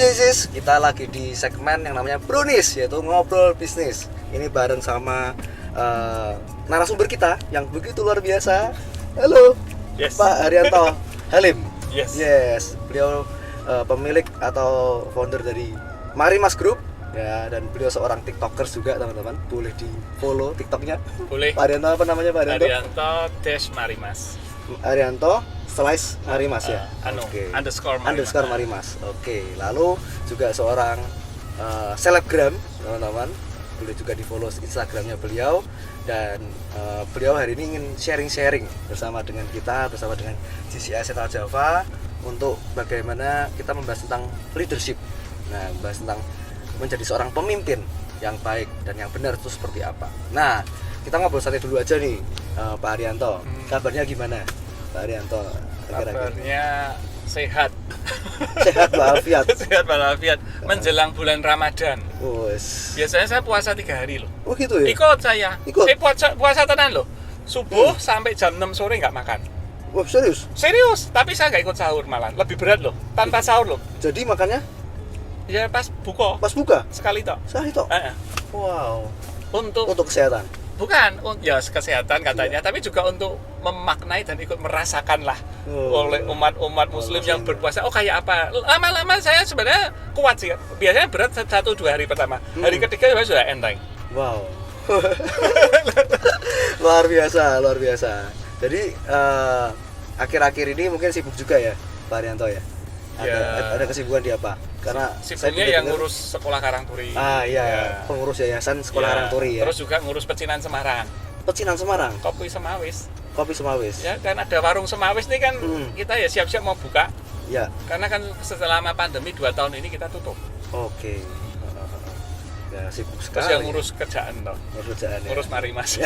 Businesses, kita lagi di segmen yang namanya Bronis, yaitu ngobrol bisnis. Ini bareng sama narasumber kita yang begitu luar biasa. Halo, Yes. Pak Haryanto Halim. Yes. Beliau pemilik atau founder dari Marimas Group ya, dan beliau seorang TikTokers juga, teman-teman. Boleh di follow TikToknya. Boleh. Pak Haryanto apa namanya, Pak Haryanto? Haryanto Marimas. Haryanto / Marimas ya. Oke. Underscore Marimas. Oke. Lalu juga seorang selebgram, teman-teman. Boleh juga di follow Instagramnya beliau. Dan beliau hari ini ingin sharing bersama dengan kita, bersama dengan GCI Central Java, untuk bagaimana kita membahas tentang leadership. Nah, membahas tentang menjadi seorang pemimpin yang baik dan yang benar itu seperti apa. Nah, kita ngobrol santai dulu aja nih, Pak Haryanto. Kabarnya gimana, Pak Haryanto? Kabarnya sehat. Sehat walafiat. Sehat walafiat. Menjelang bulan Ramadan. Wes. Biasanya saya puasa 3 hari loh. Oh gitu ya? Ikut saya. Ikut? Puasa tenan loh. Subuh sampai jam 6 sore nggak makan. Wah, serius? Serius, tapi saya nggak ikut sahur malah. Lebih berat loh, tanpa sahur loh. Jadi makannya Ya pas buka. pas buka? Sekali toh. Sehari toh? Wow. Untuk kesehatan. bukan, ya kesehatan katanya, tapi juga untuk memaknai dan ikut merasakan lah oleh umat muslim yang berpuasa. Oh kayak apa? Lama-lama saya sebenarnya kuat sih. Biasanya berat 1-2 hari pertama. Hari ketiga sudah enteng. Wow. luar biasa. Jadi akhir-akhir ini mungkin sibuk juga ya, Pak Haryanto ya? Ada kesibukan di apa? Karena sibuknya yang ngurus sekolah Karangturi. Iya. Pengurus yayasan sekolah Karangturi ya. Terus juga ngurus pecinan Semarang. Pecinan Semarang. Kopi Semawis. Ya. Ya kan ada warung Semawis nih kan, kita ya siap-siap mau buka. Ya. Karena kan selama pandemi 2 tahun ini kita tutup. Oke. Ya sibuk sekali. Terus yang ngurus kerjaan toh. Ngurus Marimas.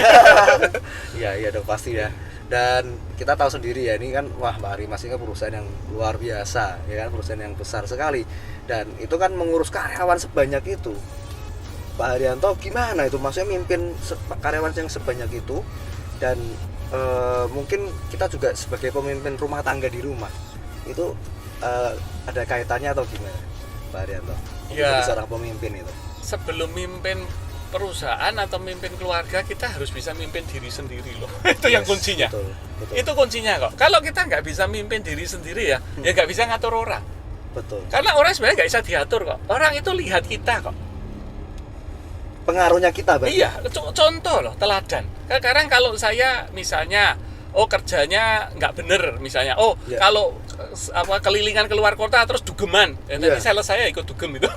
Iya dong pasti ya. Dan kita tahu sendiri ya, ini kan Marimas ini kan perusahaan yang luar biasa ya kan, perusahaan yang besar sekali, dan itu kan mengurus karyawan sebanyak itu. Pak Haryanto gimana itu, maksudnya mimpin karyawan yang sebanyak itu, dan mungkin kita juga sebagai pemimpin rumah tangga di rumah itu ada kaitannya atau gimana, Pak Haryanto? Ya, jadi seorang pemimpin itu sebelum mimpin perusahaan atau mimpin keluarga, kita harus bisa mimpin diri sendiri loh. Itu yang kuncinya. Betul. Itu kuncinya kok. Kalau kita nggak bisa mimpin diri sendiri ya nggak bisa ngatur orang. Betul. Karena orang sebenarnya nggak bisa diatur kok. Orang itu lihat kita kok. Pengaruhnya kita, Bang. Iya, contoh loh, teladan. Sekarang kalau saya misalnya, kerjanya nggak bener misalnya, kalau kelilingan keluar kota terus dugeman, nanti sales saya ikut dugem itu.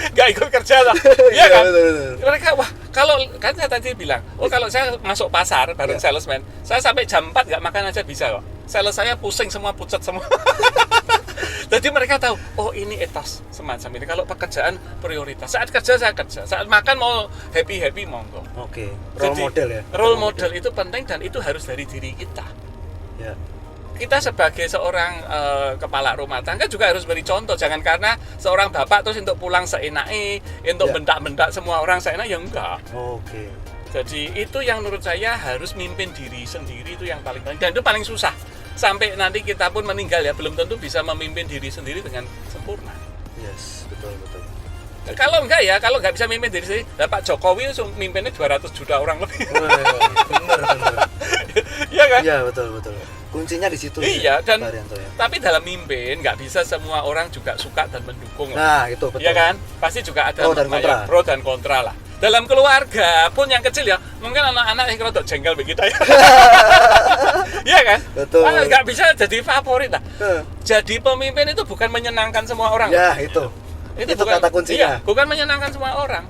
Nggak ikut kerja lah. Iya kan? Betul. Mereka kalau kan saya tadi bilang, kalau saya masuk pasar bareng salesman, saya sampai jam 4 nggak makan aja bisa kok. Sales saya pusing semua, pucat semua. Jadi mereka tahu, ini etos semacam ini. Kalau pekerjaan prioritas, saat kerja saya kerja, saat makan mau happy monggo. Oke. Role model itu penting, dan itu harus dari diri kita. Ya. Kita sebagai seorang kepala rumah tangga juga harus beri contoh. Jangan karena seorang bapak terus untuk pulang seenaknya, untuk bentak-bentak semua orang seenak, ya enggak. Oke. Jadi itu yang menurut saya harus mimpin diri sendiri, itu yang paling penting, dan itu paling susah. Sampai nanti kita pun meninggal ya belum tentu bisa memimpin diri sendiri dengan sempurna. Yes, betul. Kalau nggak bisa mimpin diri sendiri, Pak Jokowi mimpinnya 200 juta orang lebih. Bener. Iya kan? Iya, betul. Kuncinya di situ. Iya, dan Haryanto, ya. tapi dalam mimpin nggak bisa semua orang juga suka dan mendukung. Nah, itu betul. Iya kan? Pasti juga ada pro dan kontra lah. Dalam keluarga pun yang kecil ya, mungkin anak-anak yang rodok jengkel begitu ya. Iya kan? Betul. Nggak bisa jadi favorit lah. Jadi pemimpin itu bukan menyenangkan semua orang. Ya, itu bukan, kata kuncinya. Iya, bukan menyenangkan semua orang.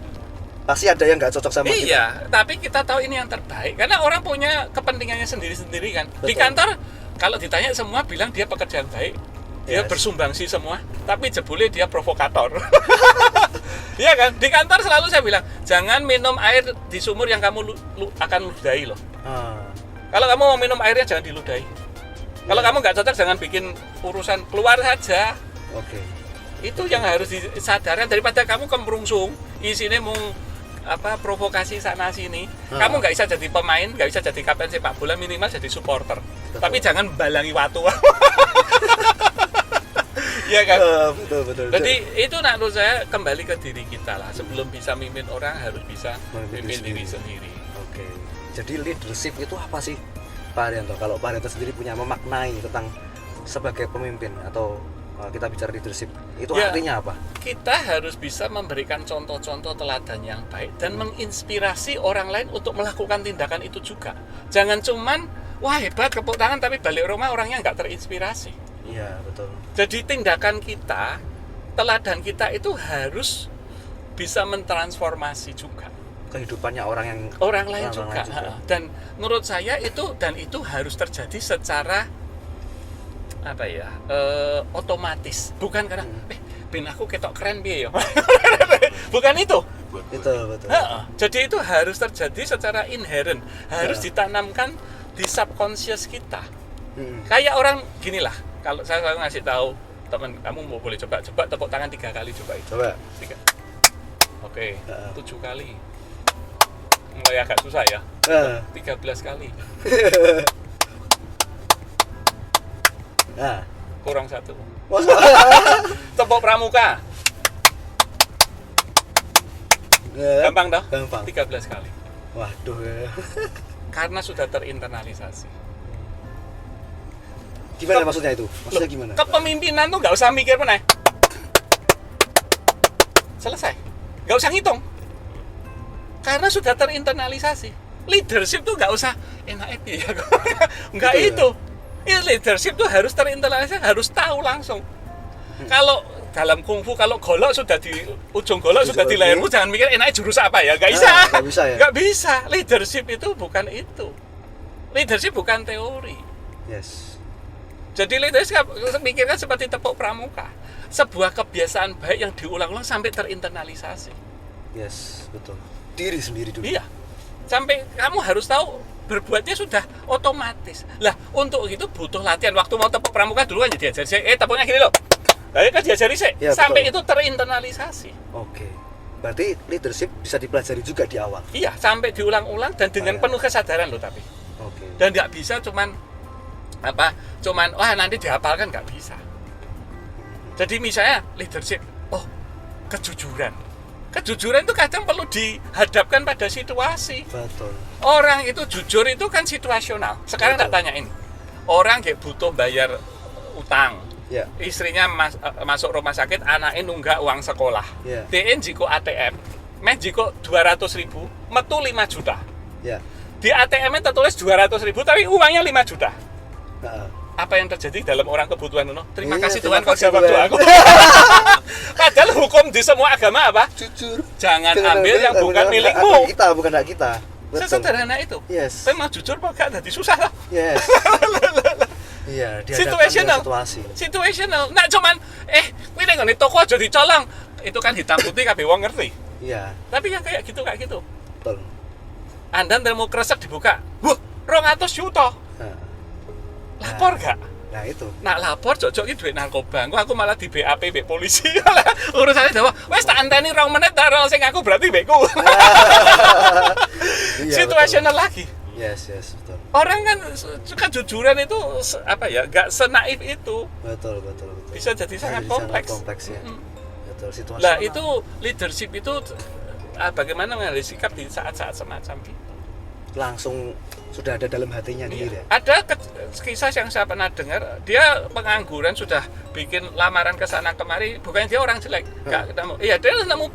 Pasti ada yang nggak cocok sama kita. Iya, tapi kita tahu ini yang terbaik. Karena orang punya kepentingannya sendiri-sendiri kan. Betul. Di kantor, kalau ditanya semua bilang dia pekerjaan baik. Dia bersumbangsi semua, tapi jebule dia provokator. Iya kan? Di kantor selalu saya bilang, jangan minum air di sumur yang kamu akan ludahi loh. Kalau kamu mau minum airnya jangan diludahi. Kalau kamu nggak cocok, jangan bikin urusan, keluar saja. Oke. Itu yang harus disadarkan, daripada kamu kemrungsung, isinya mau provokasi sana sini. Kamu nggak bisa jadi pemain, nggak bisa jadi kapten sepak bola, minimal jadi supporter. Betul. Tapi jangan balangi watu. Iya kan? Betul. Jadi itu menurut saya kembali ke diri kita lah. Sebelum bisa mimpin orang harus bisa mimpin diri sendiri. Oke. Jadi leadership itu apa sih, Pak Haryanto? Kalau Pak Haryanto sendiri punya memaknai tentang sebagai pemimpin atau kita bicara leadership, itu Ya, artinya apa? kita harus bisa memberikan contoh-contoh teladan yang baik dan menginspirasi orang lain untuk melakukan tindakan itu juga. Jangan cuman wah hebat tepuk tangan tapi balik rumah orangnya nggak terinspirasi. Iya, betul. Jadi tindakan kita, teladan kita itu harus bisa mentransformasi juga Kehidupannya orang lain juga. Dan menurut saya itu harus terjadi secara otomatis, bukan karena ben aku ketok keren piye ya. Bukan itu. Betul. Jadi itu harus terjadi secara inherent, harus ditanamkan di subconscious kita. Kayak orang ginilah, kalau saya selalu ngasih tahu teman, kamu mau boleh coba tepuk tangan 3 kali, coba itu. Coba. 3. Oke, 7 kali. Mulai agak susah ya. 13 kali. Nah, Kurang 1. masa? Tepuk pramuka. Gampang toh? Gampang. 13 kali. Waduh. Karena sudah terinternalisasi. Gimana maksudnya itu? Maksudnya gimana? Kepemimpinan tuh nggak usah mikir mana. Selesai. Nggak usah ngitung. Karena sudah terinternalisasi. Leadership tuh nggak usah enak ya. Nggak Betul, itu. Ya, leadership tuh harus terinternalisasi, harus tahu langsung. Kalau dalam kungfu, kalau golok sudah di ujung golok sudah di lehermu, jangan mikir enaknya jurus apa ya. Nggak bisa. Nggak bisa ya? Nggak bisa. Leadership itu bukan itu. Leadership bukan teori. Yes. Jadi leadership mikirkan seperti tepuk pramuka. Sebuah kebiasaan baik yang diulang-ulang sampai terinternalisasi. Yes, betul. Diri sendiri dulu. Iya. Sampai kamu harus tahu berbuatnya sudah otomatis. Lah, untuk itu butuh latihan. Waktu mau tepuk pramuka dulu kan diajari saya, tepuknya gini loh. Lalu kan diajari saya. Ya, sampai betul. itu terinternalisasi. Oke. Berarti leadership bisa dipelajari juga di awal. Iya, sampai diulang-ulang dan dengan penuh kesadaran loh tapi. Oke. Dan nggak bisa cuman wah nanti dihafalkan, nggak bisa. Jadi misalnya leadership, kejujuran itu kadang perlu dihadapkan pada situasi. Betul. Orang itu jujur itu kan situasional. Sekarang tak tanyain, orang kayak butuh bayar utang, Ya. istrinya masuk rumah sakit, anaknya nunggak uang sekolah, Ya. DN jiko ATM, jiko 200.000, metu 5 juta. Ya. Di ATM-nya tertulis 200.000, tapi uangnya 5 juta. Heeh. Apa yang terjadi dalam orang kebutuhan Nuno? Terima Iya, kasih terima Tuhan kau kasih jawab Tuhan. doaku. Padahal hukum di semua agama apa? Jujur. Jangan ambil yang bukan milikmu. Bukan hak kita. Betul. Sesederhana itu. Yes. Memang jujur kok gak jadi susah lah. Yes. Iya, dihadapkan Situational. dengan situasi. Situational. Nah cuman kuwi ning ngene toko aja dicolong. Itu kan hitam putih kabeh wong ngerti. Iya, Tapi yang kayak gitu. betul. Anda mau kresek dibuka. Wah, 200 juta. Nah, Lapor gak? nah itu. Nak lapor jojok iki duit narkoba. Aku malah di BAP mbek polisi. Urusannya dawa. Wes tak anteni 2 menit tak sing aku berarti mbekku. Iya, Situasional lagi. betul. Yes, betul. Orang kan kejujuran itu gak senaif itu. Betul. Bisa jadi sangat kompleks. kompleks ya. Betul, situasi. Lah itu leadership itu bagaimana mengambil sikap di saat-saat semacam itu. langsung sudah ada dalam hatinya Iya. gitu ya. Ada kisah yang saya pernah dengar, dia pengangguran sudah bikin lamaran ke sana kemari, bukannya dia orang jelek, nggak ketemu. Iya, dia nemu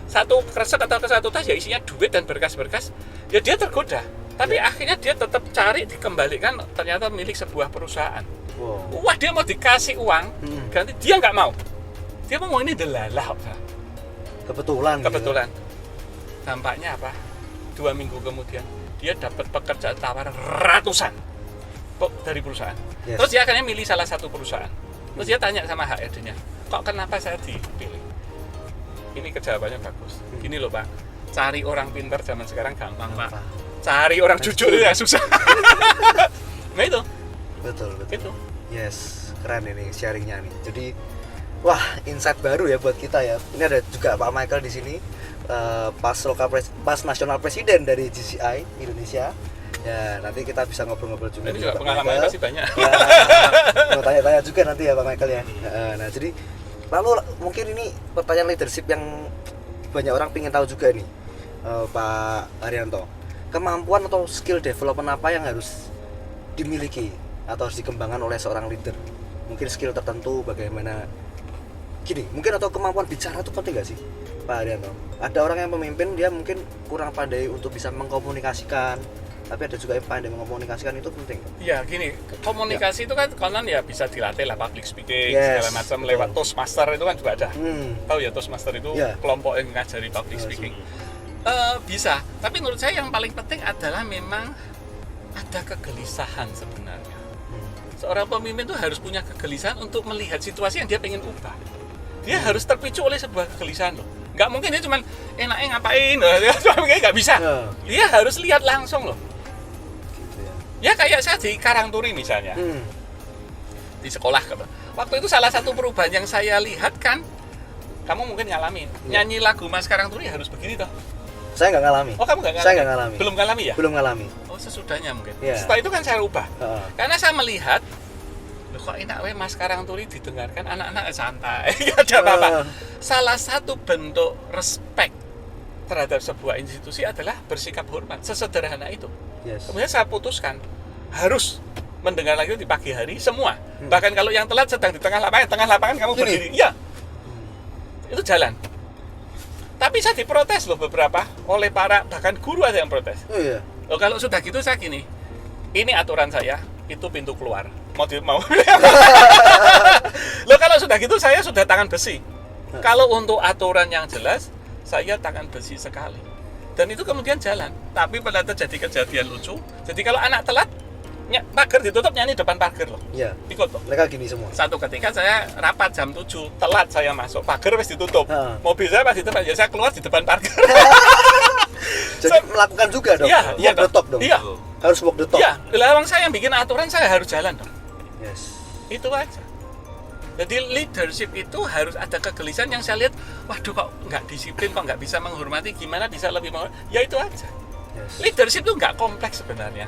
satu kresek atau ke satu tas ya isinya duit dan berkas-berkas. Ya dia tergoda, tapi akhirnya dia tetap cari dikembalikan, ternyata milik sebuah perusahaan. Wow. Wah, dia mau dikasih uang, ganti dia nggak mau. Dia mau ini delalah. Kebetulan. Kebetulan. Dampaknya apa? 2 minggu kemudian dia dapat pekerjaan tawaran ratusan dari perusahaan. Yes. Terus dia akhirnya milih salah satu perusahaan. Terus dia tanya sama HRD-nya, kok kenapa saya dipilih? Ini jawabannya bagus. Gini loh Pak, cari orang pintar zaman sekarang gampang Pak. Cari orang jujur itu yang susah. Nah itu. Betul. Itu. Yes, keren ini sharingnya nih. Jadi, wah insight baru ya buat kita ya. Ini ada juga Pak Michael di sini. Pas nasional presiden dari GCI Indonesia. Ya, nanti kita bisa ngobrol-ngobrol juga. Ini dengan juga Pak pengalaman Michael. pasti banyak. Ya, mau tanya-tanya juga nanti ya Pak Michael ya. Nah, jadi lalu mungkin ini pertanyaan leadership yang banyak orang ingin tahu juga nih, Pak Haryanto. Kemampuan atau skill development apa yang harus dimiliki atau harus dikembangkan oleh seorang leader? Mungkin skill tertentu bagaimana gini, mungkin atau kemampuan bicara itu penting gak sih Pak Haryanto? Ada orang yang pemimpin dia mungkin kurang pandai untuk bisa mengkomunikasikan, tapi ada juga yang pandai mengkomunikasikan, itu penting. Ya gini, komunikasi itu kan konon ya bisa dilatih lah, public speaking Yes, segala macam betul. lewat Toastmaster itu kan juga ada. Tahu ya Toastmaster itu Ya. kelompok yang ngajari public speaking. Bisa, tapi menurut saya yang paling penting adalah memang ada kegelisahan sebenarnya. Seorang pemimpin itu harus punya kegelisahan untuk melihat situasi yang dia pengen ubah. Dia harus terpicu oleh sebuah kegelisahan loh. Nggak mungkin dia cuma enaknya ngapain, mungkin nggak bisa. Ya. Dia harus lihat langsung loh. Gitu ya. Ya kayak saya di Karangturi misalnya, di sekolah. Waktu itu salah satu perubahan yang saya lihat kan, kamu mungkin ngalamin, nyanyi lagu Mas Karangturi harus begini toh. Saya nggak ngalami. Oh kamu nggak ngalamin? Saya nggak ngalami. Belum ngalami ya? Belum ngalami. Oh sesudahnya mungkin. Iya. Setelah itu kan saya ubah. Karena saya melihat, loh kok enak weh Mas Karangturi didengarkan anak-anak santai, nggak ada apa-apa. Salah satu bentuk respect terhadap sebuah institusi adalah bersikap hormat, sesederhana itu. Yes. Kemudian saya putuskan harus mendengar lagi di pagi hari semua. Bahkan kalau yang telat sedang di tengah lapangan kamu Gini? berdiri. Iya. Itu jalan. Tapi saya diprotes loh beberapa oleh para bahkan guru ada yang protes. Oh iya. Loh kalau sudah gitu saya gini. Ini aturan saya, itu pintu keluar. Mau. Loh kalau sudah gitu saya sudah tangan besi. Kalau untuk aturan yang jelas, saya tangan besi sekali. Dan itu kemudian jalan. Tapi pada terjadi kejadian lucu. Jadi kalau anak telat, pagar ditutup nyanyi depan pagar loh. Iya. Ikut loh. Mereka gini semua. Satu ketika saya rapat jam 7, telat saya masuk, pagar wis ditutup. Mobil saya pas di depan, ya saya keluar di depan pagar. Jadi melakukan juga dong. Iya, Walk the talk dong. Iya. Harus walk the talk. Iya, lawang saya yang bikin aturan, saya harus jalan dong. Yes. Itu aja. Jadi leadership itu harus ada kegelisahan yang saya lihat, waduh kok nggak disiplin, kok nggak bisa menghormati, gimana bisa lebih ya itu aja. Yes. Leadership itu nggak kompleks sebenarnya.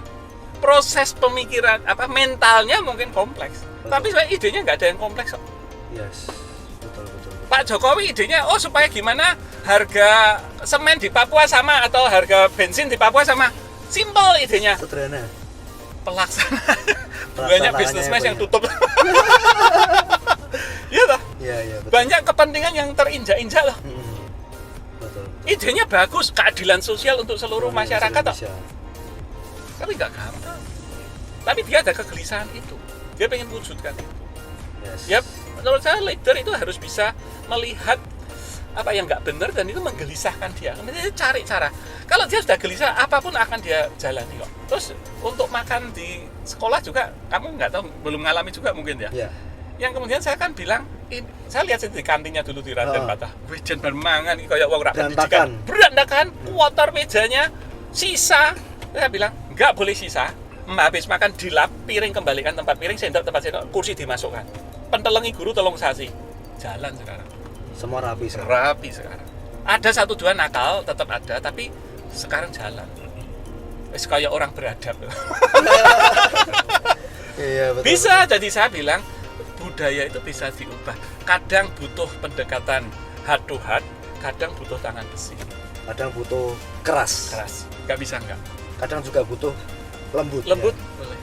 Proses pemikiran mentalnya mungkin kompleks, tapi sebenarnya idenya nggak ada yang kompleks kok. Yes. Betul. Pak Jokowi idenya supaya gimana harga semen di Papua sama atau harga bensin di Papua sama, simple idenya. Sederhana. Pelaksanaan banyak bisnismen yang tutup. Iya toh? Iya, betul. Banyak kepentingan yang terinjak-injak loh. Betul. Idenya bagus, keadilan sosial untuk seluruh masyarakat toh. Bisa. Tapi nggak gampang. Tapi dia ada kegelisahan itu. Dia pengen wujudkan itu. Yes. Ya, menurut saya leader itu harus bisa melihat apa yang nggak benar dan itu menggelisahkan dia. Kemudian dia cari cara. Kalau dia sudah gelisah, apapun akan dia jalani kok. Terus untuk makan di sekolah juga, kamu nggak tahu, belum ngalami juga mungkin ya. Iya. Yang kemudian saya kan bilang, saya lihat di kantinnya dulu di Raden Patah. Wih, jan bermangan ini kayak wong rak pendidikan. Berantakan, kotor mejanya, sisa. Saya bilang, nggak boleh sisa. Habis makan dilap, piring kembalikan tempat piring, sendok tempat sendok, kursi dimasukkan. Pentelengi guru tolong sasi. Jalan sekarang. Semua rapi sekarang. Rapi sekarang. Ada satu dua nakal tetap ada, tapi sekarang jalan. Wis kayak orang beradab. Iya, betul. Bisa, jadi saya bilang budaya itu bisa diubah. Kadang butuh pendekatan heart to heart, kadang butuh tangan besi. Kadang butuh keras. Nggak bisa nggak. Kadang juga butuh lembut. Lembut Ya. boleh.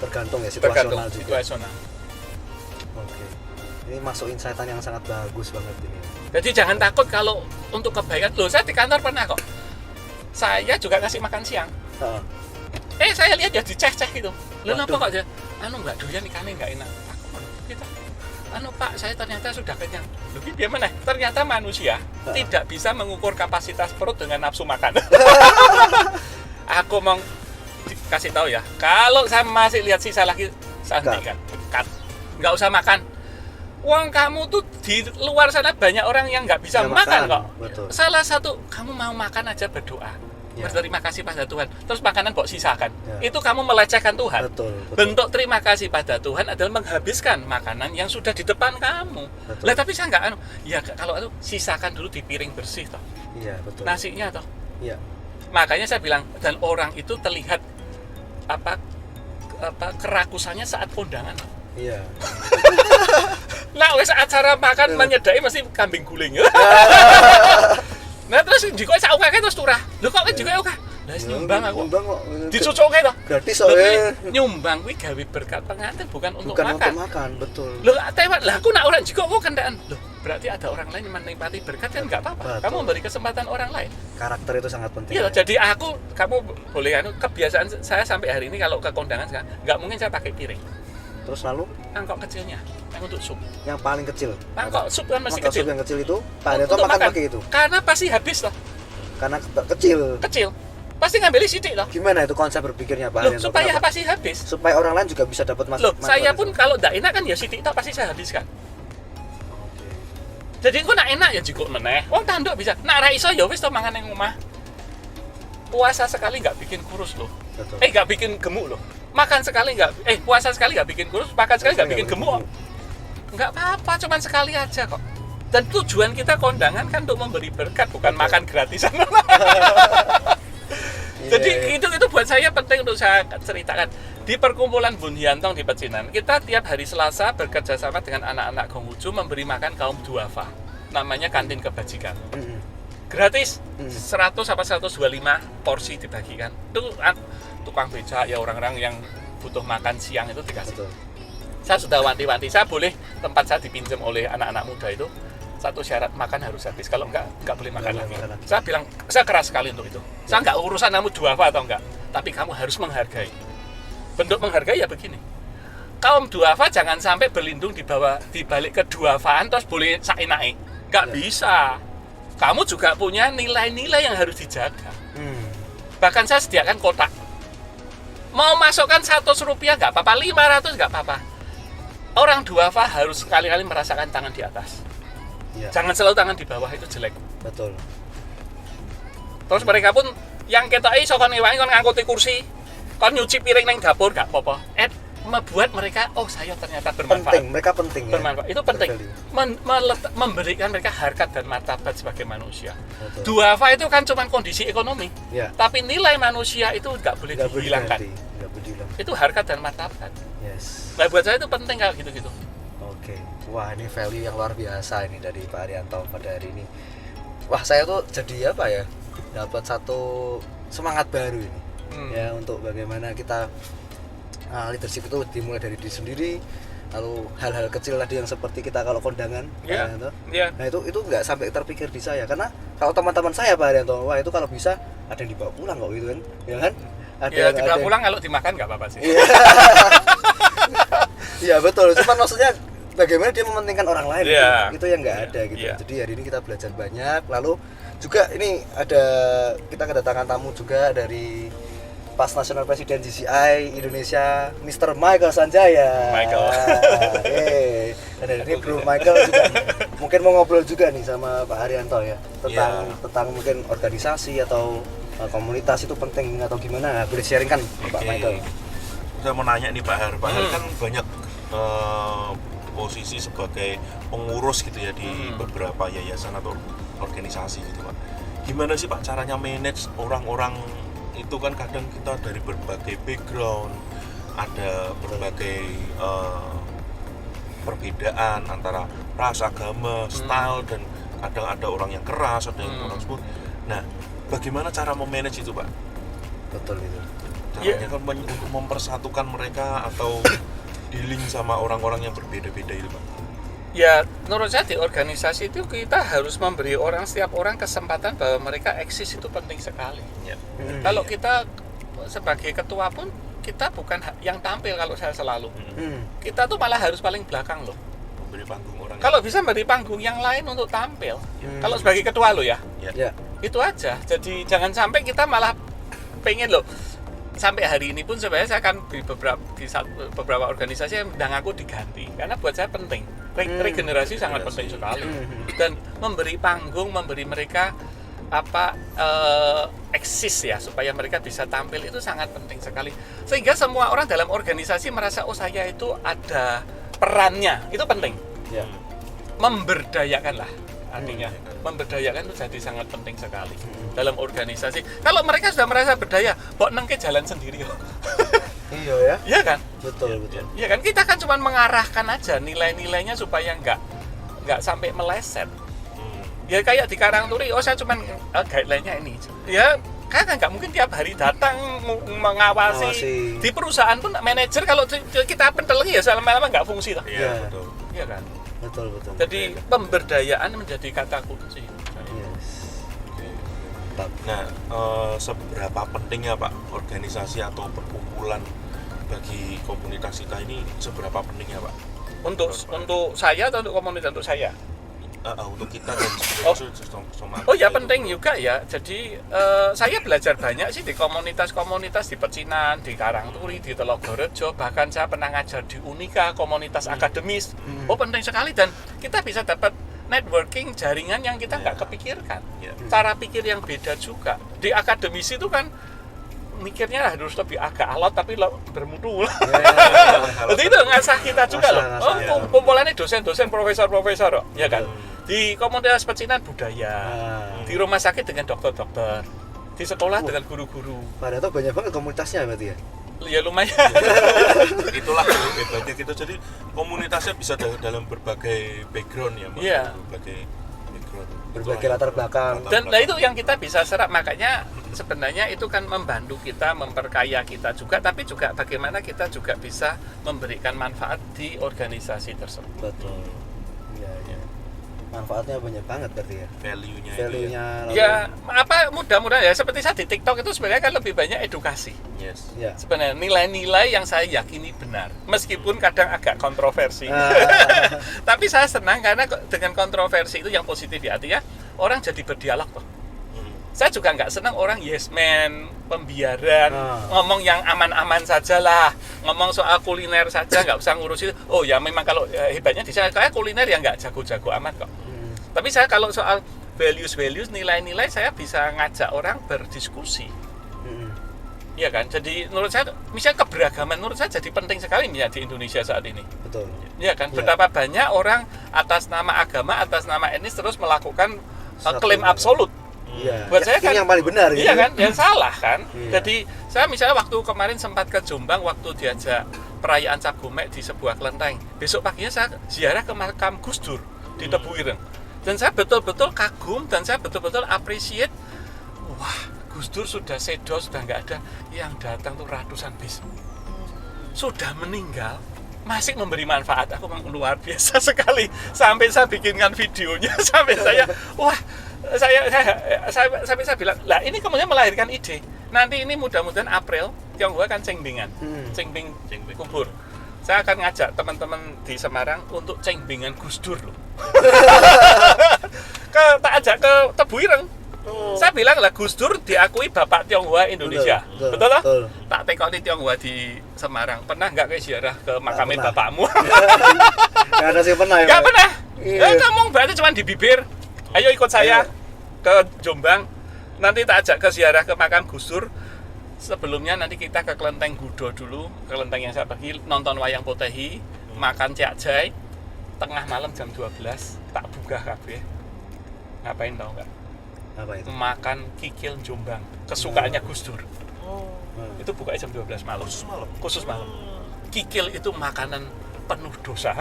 Tergantung ya, Tergantung situasional juga. situasional. Oke. Ini masuk insight-an yang sangat bagus banget ini. Jadi jangan takut kalau untuk kebaikan. Loh, saya di kantor pernah kok. Saya juga ngasih makan siang. Saya lihat ya dicek-cek gitu. Loh, apa kok dia? Nggak doyan ikannya nggak enak. Aku gitu. Pak, saya ternyata sudah kenyang. Loh, gimana? Ternyata manusia tidak bisa mengukur kapasitas perut dengan nafsu makan. Aku mau kasih tahu ya, kalau saya masih lihat sisa lagi, saya hentikan. Cut. Nggak usah makan. Uang kamu tuh di luar sana banyak orang yang nggak bisa makan kok. Betul. Salah satu, kamu mau makan aja berdoa. Berterima kasih pada Tuhan. Terus makanan kok sisakan. Itu kamu melecehkan Tuhan. Betul. Bentuk terima kasih pada Tuhan adalah menghabiskan makanan yang sudah di depan kamu. Lah tapi saya nggak ya kalau itu sisakan dulu di piring bersih toh. Iya, betul. Nasinya toh. Iya. Makanya saya bilang, dan orang itu terlihat apa kerakusannya saat kondangan. Iya. Nah, wes acara makan menyedai mesti kambing guling. Nah, terus jika sak akeh terus turah. Lho kok juga akeh? Lah nyumbang aku. Nyumbang kok. Dicucuke to. Gratis Lho, soalnya. nyumbang kuwi gawe berkat pengantin bukan untuk Bukan makan. untuk makan, betul. Loh, tewat lah aku nak orang jika kok kendaan. Loh, berarti ada orang lain yang menikmati berkat kan enggak apa-apa. Betul. Kamu memberi kesempatan orang lain. Karakter itu sangat penting. Iya, jadi kamu boleh kebiasaan saya sampai hari ini kalau ke kondangan sekarang enggak mungkin saya pakai piring. Terus lalu Mangkok kecilnya, yang untuk sup. yang paling kecil. Mangkok sup kan masih Mangkok kecil. sup yang kecil itu, Pak Haryanto Untuk makan pakai itu. Karena pasti habis toh. Karena kecil. Kecil. Pasti ngambil sidik toh. Gimana itu konsep berpikirnya Pak Loh, Haryanto? supaya Kenapa? pasti habis. Supaya orang lain juga bisa dapat Loh, saya pun kalau enggak enak kan ya sidik toh pasti saya habiskan. Jadi aku nak enak ya jikuk meneh. Wong tanduk bisa. Nak ra iso ya wis to mangan ning omah. Puasa sekali nggak bikin kurus loh. Betul. Nggak bikin gemuk loh. Makan sekali nggak, puasa sekali nggak bikin kurus, makan sekali nggak bikin gemuk. Nggak apa-apa, cuman sekali aja kok. Dan tujuan kita kondangan kan untuk memberi berkat, bukan makan gratisan. Jadi itu buat saya penting untuk saya ceritakan. Di perkumpulan Bun Hyantong di Pecinan, kita tiap hari Selasa bekerja sama dengan anak-anak Konghucu memberi makan kaum duafa. Namanya kantin kebajikan. Gratis, 100 apa 125 porsi dibagikan. Itu tukang becak ya orang-orang yang butuh makan siang itu dikasih. Betul. Saya sudah wanti-wanti, saya boleh tempat saya dipinjam oleh anak-anak muda itu satu syarat makan harus habis, kalau enggak boleh makan lagi. Saya bilang, saya keras sekali untuk itu. Saya enggak urusan kamu duafa atau enggak, tapi kamu harus menghargai. Bentuk menghargai ya begini. Kaum duafa jangan sampai berlindung di balik keduafaan terus boleh saenake. Enggak bisa. Kamu juga punya nilai-nilai yang harus dijaga. Bahkan saya sediakan kotak. Mau masukkan 100 rupiah nggak apa-apa, 500 nggak apa-apa. Orang duafa harus sekali-kali merasakan tangan di atas. Ya. Jangan selalu tangan di bawah, itu jelek. Betul. Terus mereka pun yang ketoki iso kon ngewangi kon ngangkuti kursi, kon nyuci piring nang dapur gak apa-apa. Membuat mereka saya ternyata bermanfaat. Penting, mereka penting ya. Bermanfaat. Itu penting. Memberikan mereka harkat dan martabat sebagai manusia. Betul. Duafa itu kan cuma kondisi ekonomi. Ya. Tapi nilai manusia itu nggak boleh dihilangkan. Nggak boleh dihilangkan. Itu harkat dan martabat. Yes. Nah, buat saya itu penting kayak gitu-gitu. Oke. Wah, ini value yang luar biasa ini dari Pak Haryanto pada hari ini. Wah, saya tuh jadi apa ya? Dapat satu semangat baru ini. Ya, untuk bagaimana kita leadership itu dimulai dari diri sendiri, lalu hal-hal kecil tadi yang seperti kita kalau kondangan, Pak Haryanto. Nah itu nggak sampai terpikir di saya, karena kalau teman-teman saya Pak Haryanto, wah itu kalau bisa ada yang dibawa pulang kok gitu kan, ya kan? Ada dibawa pulang, kalau dimakan nggak apa-apa sih. Iya betul, cuman maksudnya bagaimana dia mementingkan orang lain, itu yang nggak ada gitu. Jadi hari ini kita belajar banyak, lalu juga ini kita kedatangan tamu juga dari Pas Nasional Presiden GCI Indonesia, Mr. Michael Sanjaya. Dan hari ini Bro Michael juga mungkin mau ngobrol juga nih sama Pak Haryanto ya tentang mungkin organisasi atau komunitas itu penting atau gimana, boleh sharing kan Pak Michael? Saya mau nanya nih Pak Har, kan banyak posisi sebagai pengurus gitu ya di beberapa yayasan atau organisasi gitu Pak. Gimana sih Pak caranya manage orang-orang itu, kan kadang kita dari berbagai background, ada berbagai perbedaan antara ras, agama, style, dan kadang ada orang yang keras, ada yang orang smooth. Nah, bagaimana cara memanage itu Pak? Betul itu. Caranya kan untuk mempersatukan mereka atau dealing sama orang-orang yang berbeda-beda itu Pak? Ya, menurut saya di organisasi itu kita harus memberi setiap orang kesempatan bahwa mereka eksis, itu penting sekali. Kalau kita sebagai ketua pun kita bukan yang tampil, kalau saya selalu. Kita tuh malah harus paling belakang loh. Memberi panggung orang. Kalau bisa memberi panggung yang lain untuk tampil. Kalau sebagai ketua lo ya. Itu aja. Jadi jangan sampai kita malah pengen loh. Sampai hari ini pun sebenarnya saya akan di beberapa organisasi yang undang aku diganti, karena buat saya penting. Regenerasi sangat penting sekali. Dan memberi panggung, memberi mereka eksis ya, supaya mereka bisa tampil, itu sangat penting sekali. Sehingga semua orang dalam organisasi merasa saya itu ada perannya, itu penting. Memberdayakan lah. artinya memberdayakan itu jadi sangat penting sekali dalam organisasi. Kalau mereka sudah merasa berdaya, kok nengke jalan sendiri loh. Iya ya. Iya kan? Betul. Iya kan, kita kan cuma mengarahkan aja nilai-nilainya supaya nggak sampai meleset. Ya kayak di Karangturi, saya cuma guideline-nya ini. Ya kan nggak mungkin tiap hari datang mengawasi. Di perusahaan pun manajer kalau kita pentelengi ya lama-lama nggak fungsi lah. Iya, betul. Iya kan? Betul. Jadi pemberdayaan menjadi kata kunci. Yes. Nah, seberapa pentingnya Pak organisasi atau perkumpulan bagi komunitas kita ini, seberapa pentingnya Pak? Untuk saya atau untuk komunitas untuk saya? Untuk kita dan Oh ya penting juga ya. Jadi saya belajar banyak sih di komunitas-komunitas di Pecinan, di Karangturi, di Telogorejo. Bahkan saya pernah ngajar di Unika, komunitas akademis. Oh penting sekali, dan kita bisa dapat networking, jaringan yang kita nggak kepikirkan. Cara pikir yang beda juga. Di akademis itu kan mikirnya harus lebih agak alot tapi bermutu. Jadi itu ngasah kita juga loh. Kumpulannya dosen-dosen, profesor-profesor, ya kan. Di komunitas Pecinan budaya, di rumah sakit dengan dokter-dokter, di sekolah dengan guru-guru. Padahal banyak banget komunitasnya berarti ya. Ya lumayan. Itulah hebatnya kita. Jadi komunitasnya bisa dalam berbagai background ya, Mas. Iya. Berbagai latar belakang. Dan itu yang kita bisa serap, makanya sebenarnya itu kan membantu kita, memperkaya kita juga, tapi juga bagaimana kita juga bisa memberikan manfaat di organisasi tersebut. Betul. Iya. Manfaatnya banyak banget berarti ya. Value-nya. Ya, mudah-mudahan ya seperti saya di TikTok itu sebenarnya kan lebih banyak edukasi. Yes. Ya. Sebenarnya nilai-nilai yang saya yakini benar, meskipun kadang agak kontroversi. Tapi saya senang karena dengan kontroversi itu yang positif ya, artinya orang jadi berdialog loh. Saya juga nggak senang orang yes man, pembiaran, ngomong yang aman-aman saja lah, ngomong soal kuliner saja, nggak usah ngurus itu. Oh ya memang kalau hebatnya di saya kuliner ya nggak jago-jago amat kok. Tapi saya kalau soal values, nilai-nilai, saya bisa ngajak orang berdiskusi. Iya kan? Jadi menurut saya, misalnya keberagaman menurut saya jadi penting sekali ya di Indonesia saat ini. Betul. Iya kan? Betapa banyak orang atas nama agama, atas nama etnis terus melakukan klaim absolut. Iya. Buat saya kan yang paling benar gitu. Iya kan? Yang salah kan? Iya. Jadi saya misalnya waktu kemarin sempat ke Jombang waktu diajak perayaan Cap Gumek di sebuah kelenteng. Besok paginya saya ziarah ke makam Gus Dur di Tebu Ireng. Dan saya betul-betul kagum dan saya betul-betul appreciate. Wah, Gus Dur sudah sedo, sudah nggak ada, yang datang tuh ratusan bis. Sudah meninggal, masih memberi manfaat. Aku memang luar biasa sekali. Sampai saya bikinkan videonya, sampai saya, wah, saya bilang, lah ini kemudian melahirkan ide. Nanti ini mudah-mudahan April, Tionghoa kan cengbingan, cengbing kubur. Saya akan ngajak teman-teman di Semarang untuk cengbingan Gus Dur loh. Tak ajak ke Tebu Ireng. Saya bilang lah Gus Dur diakui Bapak Tionghoa Indonesia. Betul lah? Tak tekoni Tionghoa di Semarang. Pernah nggak ke ziarah ke makamnya bapakmu? Nggak ada sih pernah ya? Nggak pernah. Iya. Kamu berarti cuma di bibir. Ayo ikut saya ke Jombang. Nanti tak ajak ke ziarah ke makam Gus Dur. Sebelumnya nanti kita ke Kelenteng Gudo dulu, kelenteng yang saya pergi, nonton wayang potehi, makan ciakjai, tengah malam jam 12 tak buka kabeh. Ngapain tau nggak? Apa itu? Makan kikil Jombang, kesukaannya Gus Dur. Itu bukanya jam 12 malam. Khusus malam. Kikil itu makanan penuh dosa.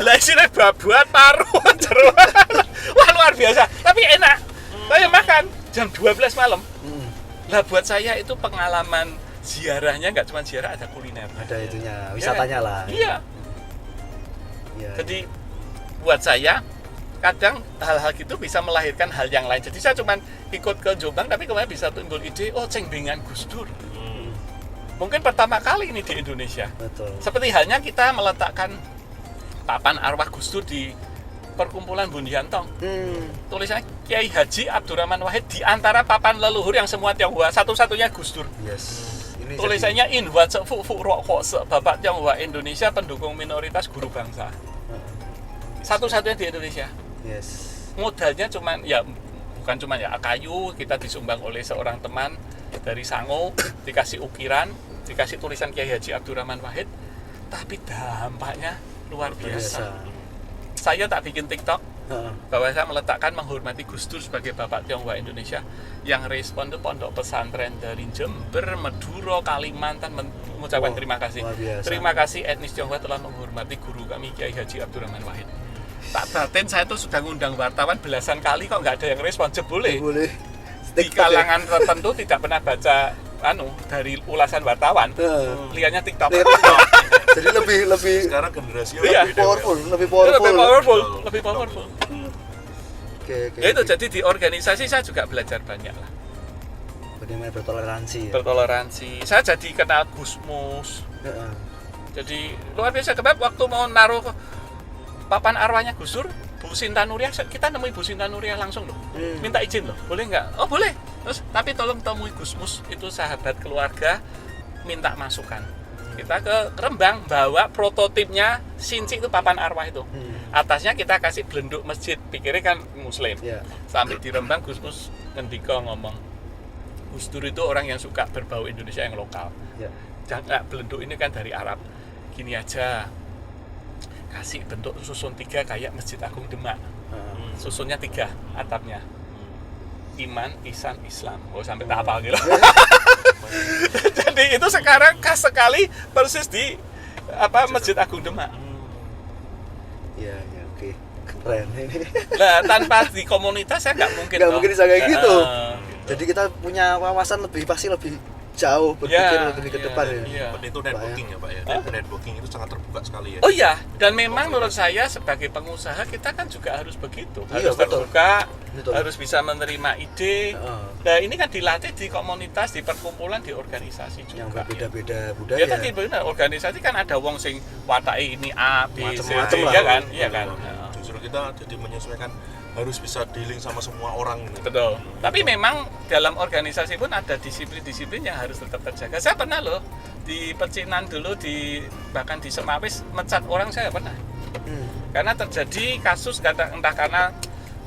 Lah isinya babat, paru, jeroan. Wah luar biasa, tapi enak. Saya makan jam 12 malam. Lah buat saya itu pengalaman ziarahnya nggak cuma ziarah, ada kuliner. Ada itunya, wisatanya ya, lah. Iya. Ya, Jadi buat saya kadang hal-hal gitu bisa melahirkan hal yang lain. Jadi saya cuma ikut ke Jombang tapi kemudian bisa timbul ide, oh cengbingan Gus Dur. Mungkin pertama kali ini di Indonesia. Betul. Seperti halnya kita meletakkan papan arwah Gus Dur di perkumpulan Bundiantong. Tulisannya Kiai Haji Abdurrahman Wahid di antara papan leluhur yang semua Tionghoa, satu-satunya Gus Dur. Yes. Ini Tulisannya Inhwa Fu Rokok Bapak Tionghoa Indonesia pendukung minoritas guru bangsa. Satu-satunya di Indonesia. Yes. Modalnya cuman ya bukan cuman ya kayu, kita disumbang oleh seorang teman dari Sango, dikasih ukiran, dikasih tulisan Kiai Haji Abdurrahman Wahid, tapi dampaknya luar biasa. Saya tak bikin TikTok, bahwa saya meletakkan menghormati Gus Dur sebagai Bapak Tionghoa Indonesia. Yang respon itu pondok pesantren dari Jember, Madura, Kalimantan mengucapkan terima kasih. Terima kasih etnis Tionghoa telah menghormati guru kami Kiai Haji Abdurrahman Wahid. Tak batin saya tuh sudah ngundang wartawan belasan kali kok nggak ada yang respon. Jebule di kalangan tertentu tidak pernah baca dari ulasan wartawan, lihatnya TikTok. Jadi lebih sekarang generasi Iya. lebih powerful. Lebih powerful. Oke. Ya itu jadi di organisasi saya juga belajar banyak lah. Bagaimana bertoleransi ya? Bertoleransi. Saya jadi kenal Gusmus. Jadi luar biasa. Kebab waktu mau naruh papan arwahnya Gus Dur, Bu Sinta Nuriyah, kita nemui Bu Sinta Nuriyah langsung loh. Minta izin loh, boleh nggak? Oh boleh. Terus tapi tolong temui Gusmus, itu sahabat keluarga, minta masukan. Kita ke Rembang bawa prototipnya Sinci itu papan arwah itu. Atasnya kita kasih belenduk masjid, pikirnya kan Muslim. Sampai di Rembang Gusmus ngendika ngomong, Gus Dur itu orang yang suka berbau Indonesia yang lokal. Jangan belenduk ini kan dari Arab. Gini aja, kasih bentuk susun 3 kayak Masjid Agung Demak. Susunnya 3 atapnya. Iman, Ihsan, Islam. Oh sampai tak hafal gitu. Jadi itu sekarang khas sekali persis di Masjid Agung Demak. Iya, oke. Keren ini. Nah, tanpa di komunitas saya nggak mungkin. Nggak mungkin bisa kayak gitu. Jadi kita punya wawasan pasti lebih jauh berpikir lebih ke depan ya. Itu networking ya Pak ya. Networking itu sangat terbuka sekali ya. Oh iya, dan memang menurut saya sebagai pengusaha kita kan juga harus begitu. Harus terbuka, harus bisa menerima ide. Nah ini kan dilatih di komunitas, di perkumpulan, di organisasi juga. Yang berbeda-beda budaya. Ya tadi benar, organisasi kan ada wong sing watake ini A, B, C, D, ya kan. Justru kita jadi menyesuaikan, harus bisa dealing sama semua orang. Betul. Tapi memang dalam organisasi pun ada disiplin-disiplin yang harus tetap terjaga. Saya pernah loh di pecinan dulu, bahkan di Semawis mecat orang saya pernah. Karena terjadi kasus entah karena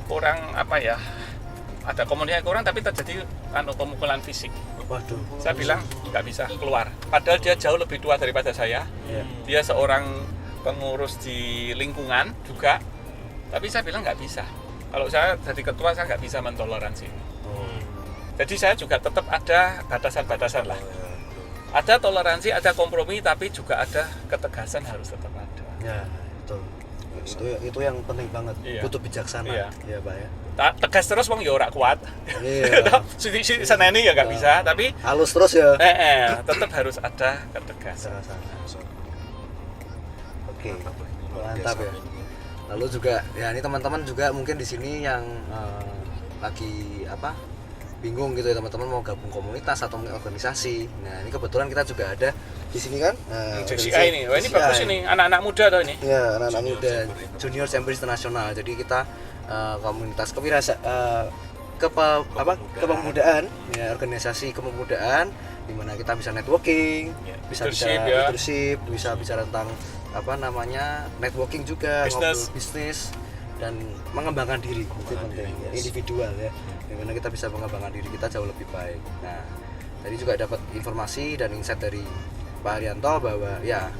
kurang ada komunikasi kurang, tapi terjadi pemukulan fisik. Waduh. Saya bilang nggak bisa keluar. Padahal dia jauh lebih tua daripada saya. Dia seorang pengurus di lingkungan juga. Tapi saya bilang nggak bisa. Kalau saya jadi ketua, saya nggak bisa mentoleransi. Jadi saya juga tetap ada batasan-batasan lah. Ada toleransi, ada kompromi, tapi juga ada ketegasan harus tetap ada. Ya, betul. Itu yang penting banget. Butuh bijaksana. Ya, Pak ya. Tegas terus wong ya ora kuat. Iya. Seneni ya nggak bisa, tapi halus terus ya. Tetap harus ada ketegasan. Oke. Mantap ya. Lalu juga ya ini teman-teman juga mungkin di sini yang lagi bingung gitu ya, teman-teman mau gabung komunitas atau organisasi. Nah ini kebetulan kita juga ada di sini kan. JCI ini, ini bagus ini, anak-anak muda tuh ini. Ya anak-anak muda, Junior Chamber Internasional. Jadi kita komunitas kepemudaan, ya organisasi kepemudaan, di mana kita bisa networking, bisa bicara leadership, bisa bicara tentang networking juga, ngobrol bisnis dan mengembangkan diri itu penting ya, individual ya, dimana kita bisa mengembangkan diri kita jauh lebih baik. Nah tadi juga dapat informasi dan insight dari Pak Haryanto bahwa ya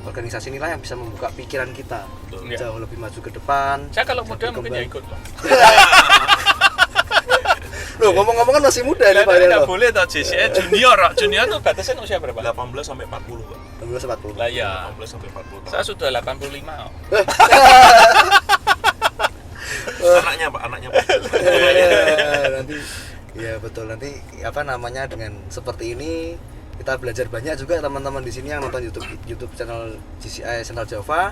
organisasi inilah yang bisa membuka pikiran kita jauh lebih maju ke depan. Saya kalau muda mungkin ya ikut loh. Loh ngomong-ngomong kan masih muda nih Pak Haryanto. Nggak boleh toh JCI junior tuh batasnya usia berapa? 18 sampai 40 Pak. 18 sampai 40. Lah ya. 18 sampai 40 tahun. Saya sudah 85 kok. Anaknya Pak. Nanti ya betul, nanti dengan seperti ini kita belajar banyak juga teman-teman di sini yang nonton YouTube channel JCI Central Java,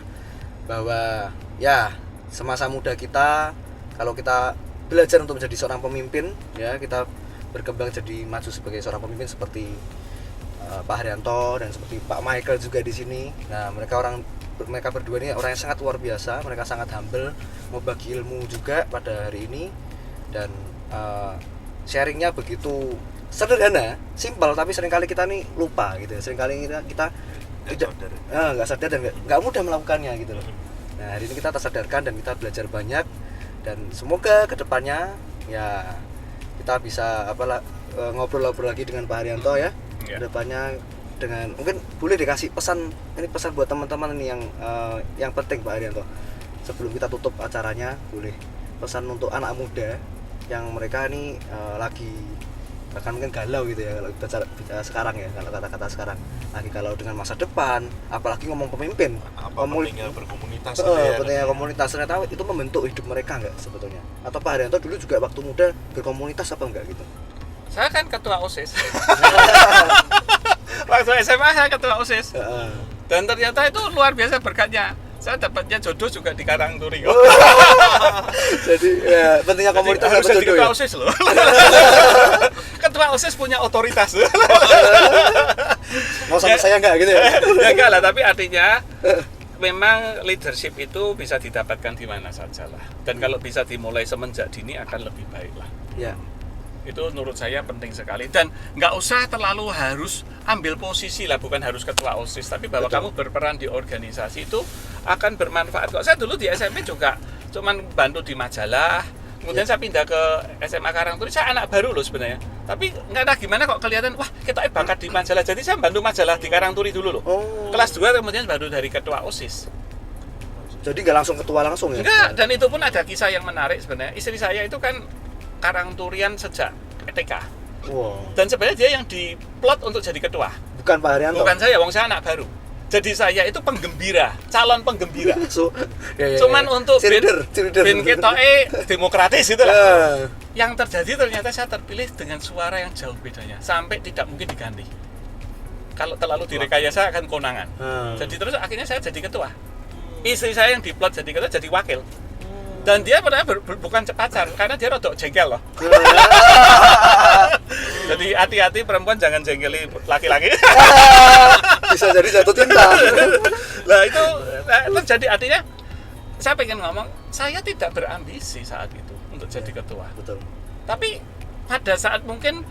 bahwa ya semasa muda kita kalau kita belajar untuk menjadi seorang pemimpin ya, kita berkembang jadi maju sebagai seorang pemimpin seperti Pak Haryanto dan seperti Pak Michael juga di sini. Nah, mereka berdua ini orang yang sangat luar biasa, mereka sangat humble, mau bagi ilmu juga pada hari ini, dan sharingnya begitu sederhana, simpel, tapi seringkali kita nih lupa gitu. Seringkali kita nggak sadar dan nggak mudah melakukannya gitu loh. Nah, hari ini kita tersadarkan dan kita belajar banyak, dan semoga kedepannya ya kita bisa ngobrol-ngobrol lagi dengan Pak Haryanto ya. Kedepannya dengan mungkin boleh dikasih pesan buat teman-teman ini yang penting Pak Haryanto. sebelum kita tutup acaranya, boleh pesan untuk anak muda yang mereka ini lagi bahkan mungkin galau gitu ya kalau bicara sekarang ya, kalau kata-kata sekarang lagi galau dengan masa depan, apalagi ngomong pemimpin, pentingnya berkomunitas gitu ya. pentingnya komunitas, ternyata itu membentuk hidup mereka nggak sebetulnya? Atau Pak Haryanto dulu juga waktu muda berkomunitas apa enggak gitu? Saya kan ketua OSIS. Waktu SMA saya ketua OSIS. Dan ternyata itu luar biasa berkatnya. Saya dapatnya jodoh juga di Karangturi. Jadi ya, pentingnya komunitas harus jadi jodoh ketua ya? OSIS loh. Ketua OSIS punya otoritas. Mau sampai saya enggak gitu ya? Ya enggak lah, tapi artinya memang leadership itu bisa didapatkan di mana saja lah. Dan kalau bisa dimulai semenjak dini akan lebih baik lah. Ya. Itu menurut saya penting sekali, dan nggak usah terlalu harus ambil posisi lah, bukan harus ketua OSIS, tapi bahwa Betul. kamu berperan di organisasi itu akan bermanfaat kok. Saya dulu di SMP juga cuman bantu di majalah, kemudian saya pindah ke SMA Karangturi, saya anak baru loh sebenarnya, tapi nggak ada gimana kok kelihatan wah kita bakat di majalah, jadi saya bantu majalah di Karangturi dulu loh. Kelas 2 kemudian baru dari ketua OSIS. Jadi nggak langsung ketua langsung ya? Enggak, dan itu pun ada kisah yang menarik sebenarnya. Istri saya itu kan Karangturian sejak TK. Wow. Dan sebenarnya dia yang diplot untuk jadi ketua. Bukan Pak Haryanto? Bukan saya, wong saya anak baru. Jadi saya itu penggembira, calon penggembira. Cuman untuk cheerleader. bin ketoke demokratis itu lah. Yang terjadi ternyata saya terpilih dengan suara yang jauh bedanya, sampai tidak mungkin diganti. Kalau terlalu direkayasa akan konangan. Jadi terus akhirnya saya jadi ketua. Istri saya yang diplot jadi ketua, jadi wakil. Dan dia padahal bukan pacar, karena dia rodok jengkel loh. Jadi hati-hati perempuan, jangan jengkeli laki-laki. Bisa jadi jatuh cinta. Nah itu terjadi, artinya saya pengen ngomong, saya tidak berambisi saat itu untuk jadi ketua. Betul. Tapi pada saat mungkin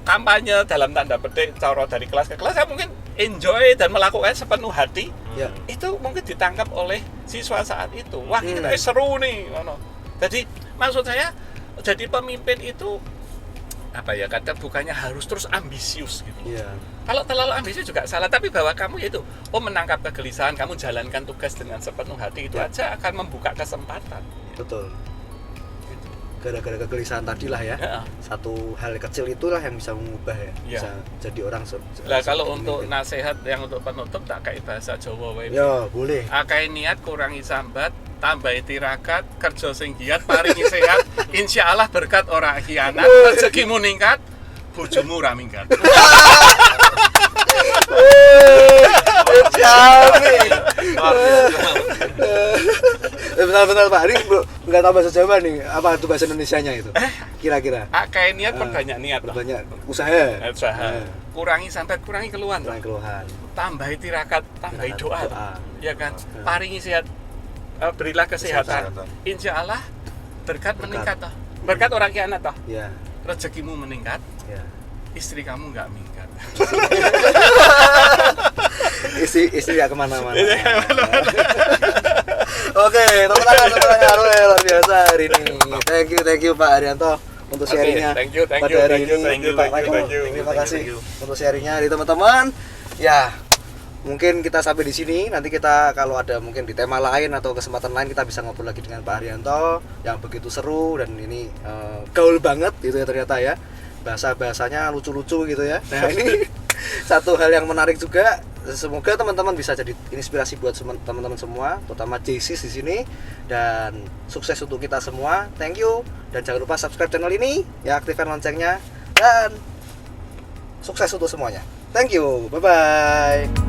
kampanye dalam tanda petik cara dari kelas ke kelas, saya mungkin enjoy dan melakukan sepenuh hati. Ya. Itu mungkin ditangkap oleh siswa saat itu. Wah, kita seru nih. Jadi maksud saya jadi pemimpin itu kata bukannya harus terus ambisius gitu. Iya. Kalau terlalu ambisius juga salah, tapi bahwa kamu itu menangkap kegelisahan, kamu jalankan tugas dengan sepenuh hati, itu aja akan membuka kesempatan. Betul. Gara-gara kegelisahan tadi lah ya. Satu hal kecil itulah yang bisa mengubah ya. Bisa jadi orang Lah kalau untuk nasihat yang untuk penutup tak kayak bahasa Jawa wae. Ya, boleh. Akai niat, kurangi sambat, tambahi tirakat, kerja sing giat, paringi sehat, insya Allah berkat ora khianat, rezekimu ningkat, bojomu ra minggat. Benar-benar Pak, ini nggak tahu bahasa Jawa nih, apa itu bahasa Indonesianya itu? Kira-kira? Akai niat, perbanyak niat. Perbanyak usaha. Kurangi sambat, kurangi keluhan. Tambahi tirakat, tambahi doa. Ya kan? Paringi sehat, berilah kesehatan. Insya Allah berkat meningkat toh. Berkat orang khianat toh. Ya. Rezekimu meningkat. Ya. Istri kamu nggak minggat. Istri ya kemana-mana. Oke, teman-teman luar biasa hari ini. Thank you Pak Haryanto untuk sharingnya pada hari ini. Terima kasih untuk sharingnya dari teman-teman. Ya, mungkin kita sampai di sini. Nanti kita kalau ada mungkin di tema lain atau kesempatan lain kita bisa ngobrol lagi dengan Pak Haryanto yang begitu seru dan ini gaul banget gitu ya ternyata ya. Bahasanya lucu-lucu gitu ya. Nah, ini satu hal yang menarik juga. Semoga teman-teman bisa jadi inspirasi buat teman-teman semua, terutama JCS di sini, dan sukses untuk kita semua. Thank you, dan jangan lupa subscribe channel ini, ya aktifkan loncengnya, dan sukses untuk semuanya. Thank you, bye bye.